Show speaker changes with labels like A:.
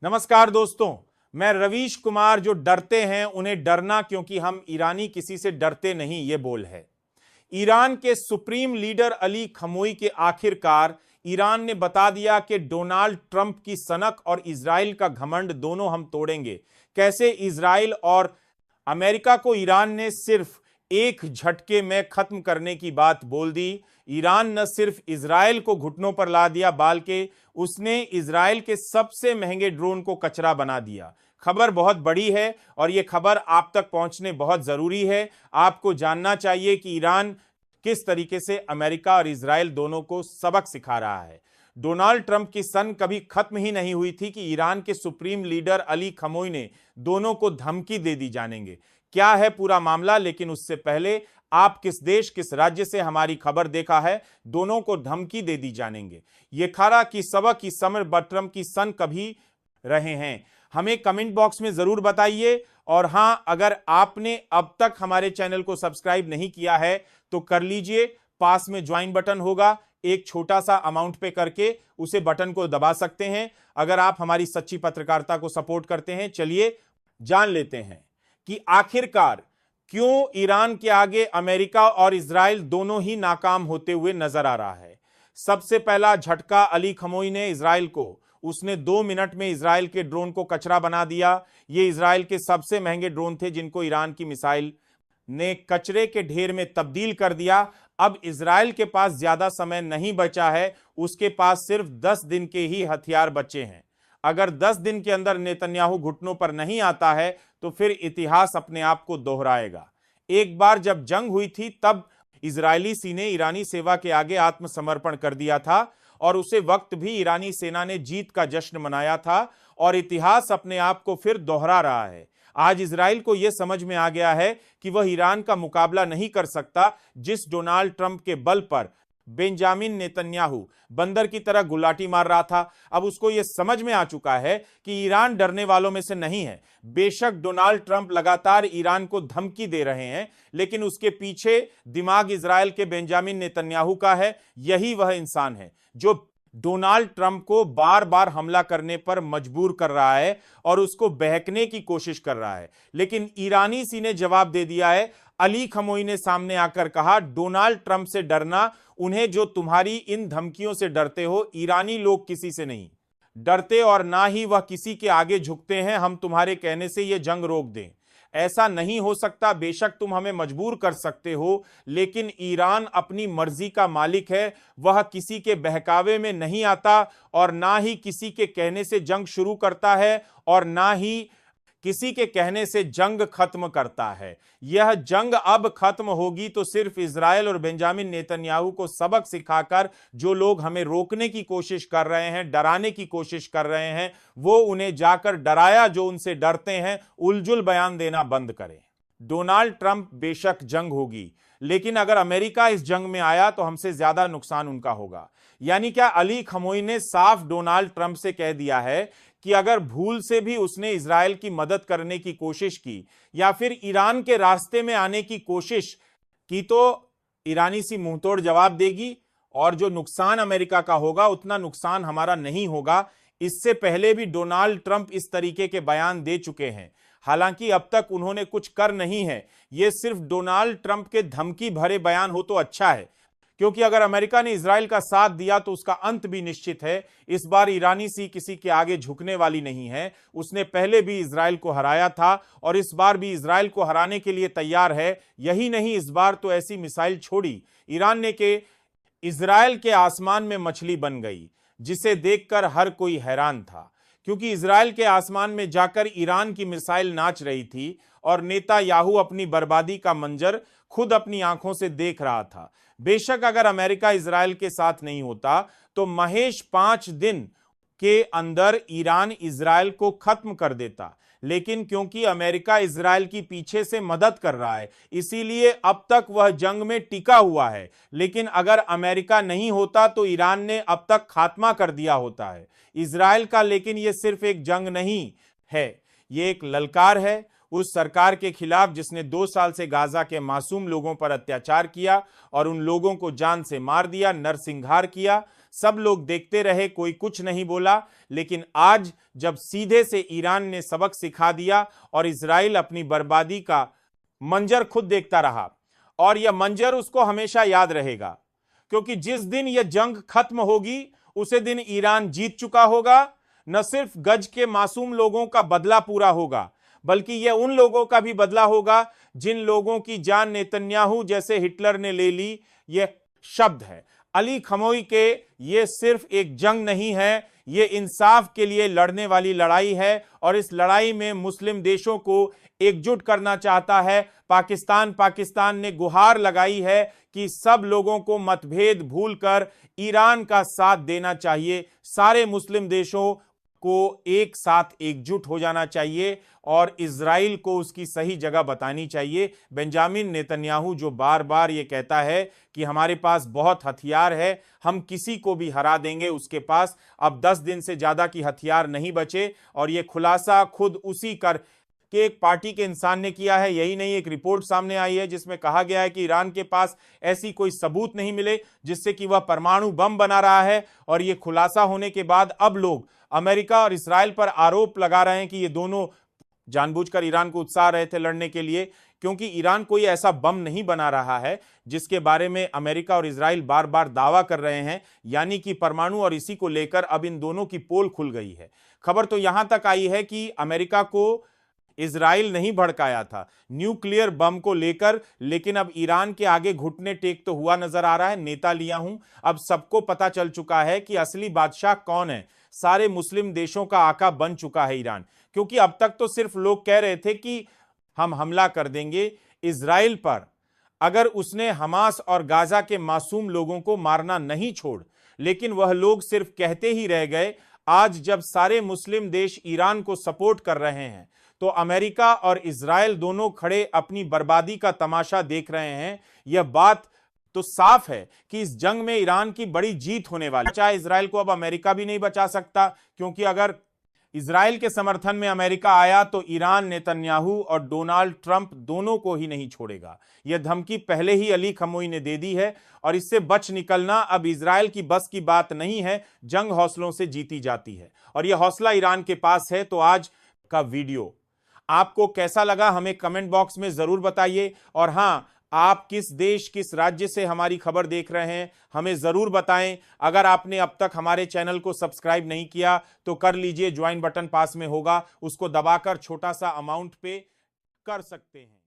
A: नमस्कार दोस्तों, मैं रवीश कुमार। जो डरते हैं उन्हें डरना, क्योंकि हम ईरानी किसी से डरते नहीं, ये बोल है। ईरान के सुप्रीम लीडर अली खमोई के आखिरकार ईरान ने बता दिया कि डोनाल्ड ट्रंप की सनक और इजराइल का घमंड दोनों हम तोड़ेंगे। कैसे इजराइल और अमेरिका को ईरान ने सिर्फ एक झटके में खत्म करने की बात बोल दी। ईरान न सिर्फ इजराइल को घुटनों पर ला दिया, बल्कि उसने इजराइल के सबसे महंगे ड्रोन को कचरा बना दिया। खबर बहुत बड़ी है और यह खबर आप तक पहुंचने बहुत जरूरी है। आपको जानना चाहिए कि ईरान किस तरीके से अमेरिका और इजराइल दोनों को सबक सिखा रहा है। डोनाल्ड ट्रंप की सन कभी खत्म ही नहीं हुई थी कि ईरान के सुप्रीम लीडर अली खमोई ने दोनों को धमकी दे दी जानेंगे। क्या है पूरा मामला, लेकिन उससे पहले आप किस देश किस राज्य से हमारी खबर देखा है, दोनों को धमकी दे दी जानेंगे। ये खारा की सबक की समर ट्रंप की सन कभी रहे हैं, हमें कमेंट बॉक्स में जरूर बताइए। और हां, अगर आपने अब तक हमारे चैनल को सब्सक्राइब नहीं किया है तो कर लीजिए। पास में ज्वाइन बटन होगा, एक छोटा सा अमाउंट पे करके उसे बटन को दबा सकते हैं अगर आप हमारी सच्ची पत्रकारिता को सपोर्ट करते हैं। चलिए जान लेते हैं कि आखिरकार क्यों ईरान के आगे अमेरिका और इजराइल दोनों ही नाकाम होते हुए नजर आ रहा है। सबसे पहला झटका अली खमोई ने इजराइल को, उसने 2 मिनट में इजराइल के ड्रोन को कचरा बना दिया। ये इजराइल के सबसे महंगे ड्रोन थे जिनको ईरान की मिसाइल ने कचरे के ढेर में तब्दील कर दिया। अब इजराइल के पास ज्यादा समय नहीं बचा है, उसके पास सिर्फ 10 दिन के ही हथियार बचे हैं। अगर 10 दिन के अंदर नेतन्याहू घुटनों पर नहीं आता है तो फिर इतिहास अपने आप को दोहराएगा। एक बार जब जंग हुई थी तब इजरायली सेना ने ईरानी सेवा के आगे आत्मसमर्पण कर दिया था और उसे वक्त भी ईरानी सेना ने जीत का जश्न मनाया था और इतिहास अपने आप को फिर दोहरा रहा है। आज इजराइल को यह समझ में आ गया है कि वह ईरान का मुकाबला नहीं कर सकता, जिस डोनाल्ड ट्रंप के बल पर बेंजामिन नेतन्याहू बंदर की तरह गुलाटी मार रहा था। अब उसको यह समझ में आ चुका है कि ईरान डरने वालों में से नहीं है। बेशक डोनाल्ड ट्रंप लगातार ईरान को धमकी दे रहे हैं, लेकिन उसके पीछे दिमाग इजराइल के बेंजामिन नेतन्याहू का है। यही वह इंसान है जो डोनाल्ड ट्रंप को बार बार हमला करने पर मजबूर कर रहा है और उसको बहकने की कोशिश कर रहा है। लेकिन ईरानी सी ने जवाब दे दिया है। अली खमोई ने सामने आकर कहा, डोनाल्ड ट्रंप से डरना उन्हें जो तुम्हारी इन धमकियों से डरते हो। ईरानी लोग किसी से नहीं डरते और ना ही वह किसी के आगे झुकते हैं। हम तुम्हारे कहने से यह जंग रोक दें, ऐसा नहीं हो सकता। बेशक तुम हमें मजबूर कर सकते हो, लेकिन ईरान अपनी मर्जी का मालिक है। वह किसी के बहकावे में नहीं आता और ना ही किसी के कहने से जंग शुरू करता है और ना ही किसी के कहने से जंग खत्म करता है। यह जंग अब खत्म होगी तो सिर्फ इजराइल और बेंजामिन नेतन्याहू को सबक सिखाकर जो लोग हमें रोकने की कोशिश कर रहे हैं, डराने की कोशिश कर रहे हैं, वो उन्हें जाकर डराया जो उनसे डरते हैं, उलझुल बयान देना बंद करें। डोनाल्ड ट्रंप बेशक जंग होगी, लेकिन अगर अमेरिका इस जंग में आया तो हमसे ज्यादा नुकसान उनका होगा। यानी क्या अली खमोई ने साफ डोनाल्ड ट्रंप से कह दिया है कि अगर भूल से भी उसने इजराइल की मदद करने की कोशिश की या फिर ईरान के रास्ते में आने की कोशिश की तो ईरानी सी मुंहतोड़ जवाब देगी और जो नुकसान अमेरिका का होगा उतना नुकसान हमारा नहीं होगा। इससे पहले भी डोनाल्ड ट्रंप इस तरीके के बयान दे चुके हैं, हालांकि अब तक उन्होंने कुछ कर नहीं है। यह सिर्फ डोनाल्ड ट्रंप के धमकी भरे बयान हो तो अच्छा है, क्योंकि अगर अमेरिका ने इजराइल का साथ दिया तो उसका अंत भी निश्चित है। इस बार ईरानी सी किसी के आगे झुकने वाली नहीं है। उसने पहले भी इजराइल को हराया था और इस बार भी इजराइल को हराने के लिए तैयार है। यही नहीं, इस बार तो ऐसी मिसाइल छोड़ी ईरान ने कि इजराइल के आसमान में मछली बन गई, जिसे देखकर हर कोई हैरान था, क्योंकि इजराइल के आसमान में जाकर ईरान की मिसाइल नाच रही थी और नेतन्याहू अपनी बर्बादी का मंजर खुद अपनी आंखों से देख रहा था। बेशक अगर अमेरिका इजराइल के साथ नहीं होता तो महज 5 दिन के अंदर ईरान इजराइल को खत्म कर देता, लेकिन क्योंकि अमेरिका इजराइल की पीछे से मदद कर रहा है, इसीलिए अब तक वह जंग में टिका हुआ है। लेकिन अगर अमेरिका नहीं होता तो ईरान ने अब तक खात्मा कर दिया होता है इजराइल का। लेकिन यह सिर्फ एक जंग नहीं है, यह एक ललकार है उस सरकार के खिलाफ जिसने 2 साल से गाजा के मासूम लोगों पर अत्याचार किया और उन लोगों को जान से मार दिया, नरसंहार किया। सब लोग देखते रहे, कोई कुछ नहीं बोला। लेकिन आज जब सीधे से ईरान ने सबक सिखा दिया और इजराइल अपनी बर्बादी का मंजर खुद देखता रहा, और यह मंजर उसको हमेशा याद रहेगा, क्योंकि जिस दिन यह जंग खत्म होगी उसे दिन ईरान जीत चुका होगा। न सिर्फ गज के मासूम लोगों का बदला पूरा होगा, बल्कि यह उन लोगों का भी बदला होगा जिन लोगों की जान नेतन्याहू जैसे हिटलर ने ले ली। यह शब्द है अली खमोई के। यह सिर्फ एक जंग नहीं है, यह इंसाफ के लिए लड़ने वाली लड़ाई है, और इस लड़ाई में मुस्लिम देशों को एकजुट करना चाहता है पाकिस्तान ने गुहार लगाई है कि सब लोगों को मतभेद भूलकर ईरान का साथ देना चाहिए। सारे मुस्लिम देशों को एक साथ एकजुट हो जाना चाहिए और इजराइल को उसकी सही जगह बतानी चाहिए। बेंजामिन नेतन्याहू जो बार बार ये कहता है कि हमारे पास बहुत हथियार है, हम किसी को भी हरा देंगे, उसके पास अब 10 दिन से ज्यादा की हथियार नहीं बचे। और ये खुलासा खुद उसी कर कि एक पार्टी के इंसान ने किया है। यही नहीं, एक रिपोर्ट सामने आई है जिसमें कहा गया है कि ईरान के पास ऐसी कोई सबूत नहीं मिले जिससे कि वह परमाणु बम बना रहा है। और यह खुलासा होने के बाद अब लोग अमेरिका और इसराइल पर आरोप लगा रहे हैं कि ये दोनों जानबूझकर ईरान को उकसा रहे थे लड़ने के लिए, क्योंकि ईरान कोई ऐसा बम नहीं बना रहा है जिसके बारे में अमेरिका और इसराइल बार बार दावा कर रहे हैं। यानी कि परमाणु, और इसी को लेकर अब इन दोनों की पोल खुल गई है। खबर तो यहां तक आई है कि अमेरिका को इजराइल नहीं भड़काया था न्यूक्लियर बम को लेकर, लेकिन अब ईरान के आगे घुटने टेक तो हुआ नजर आ रहा है। नेता लिया हूं, अब सबको पता चल चुका है कि असली बादशाह कौन है। सारे मुस्लिम देशों का आका बन चुका है ईरान, क्योंकि अब तक तो सिर्फ लोग कह रहे थे कि हम हमला कर देंगे इजराइल पर अगर उसने हमास और गाजा के मासूम लोगों को मारना नहीं छोड़, लेकिन वह लोग सिर्फ कहते ही रह गए। आज जब सारे मुस्लिम देश ईरान को सपोर्ट कर रहे हैं तो अमेरिका और इजराइल दोनों खड़े अपनी बर्बादी का तमाशा देख रहे हैं। यह बात तो साफ है कि इस जंग में ईरान की बड़ी जीत होने वाली है। चाहे इजराइल को अब अमेरिका भी नहीं बचा सकता, क्योंकि अगर इजराइल के समर्थन में अमेरिका आया तो ईरान नेतन्याहू और डोनाल्ड ट्रंप दोनों को ही नहीं छोड़ेगा। यह धमकी पहले ही अली खमोई ने दे दी है, और इससे बच निकलना अब इजराइल की बस की बात नहीं है। जंग हौसलों से जीती जाती है, और यह हौसला ईरान के पास है। तो आज का वीडियो आपको कैसा लगा हमें कमेंट बॉक्स में जरूर बताइए। और हां, आप किस देश किस राज्य से हमारी खबर देख रहे हैं हमें जरूर बताएं। अगर आपने अब तक हमारे चैनल को सब्सक्राइब नहीं किया तो कर लीजिए, ज्वाइन बटन पास में होगा, उसको दबाकर छोटा सा अमाउंट पे कर सकते हैं।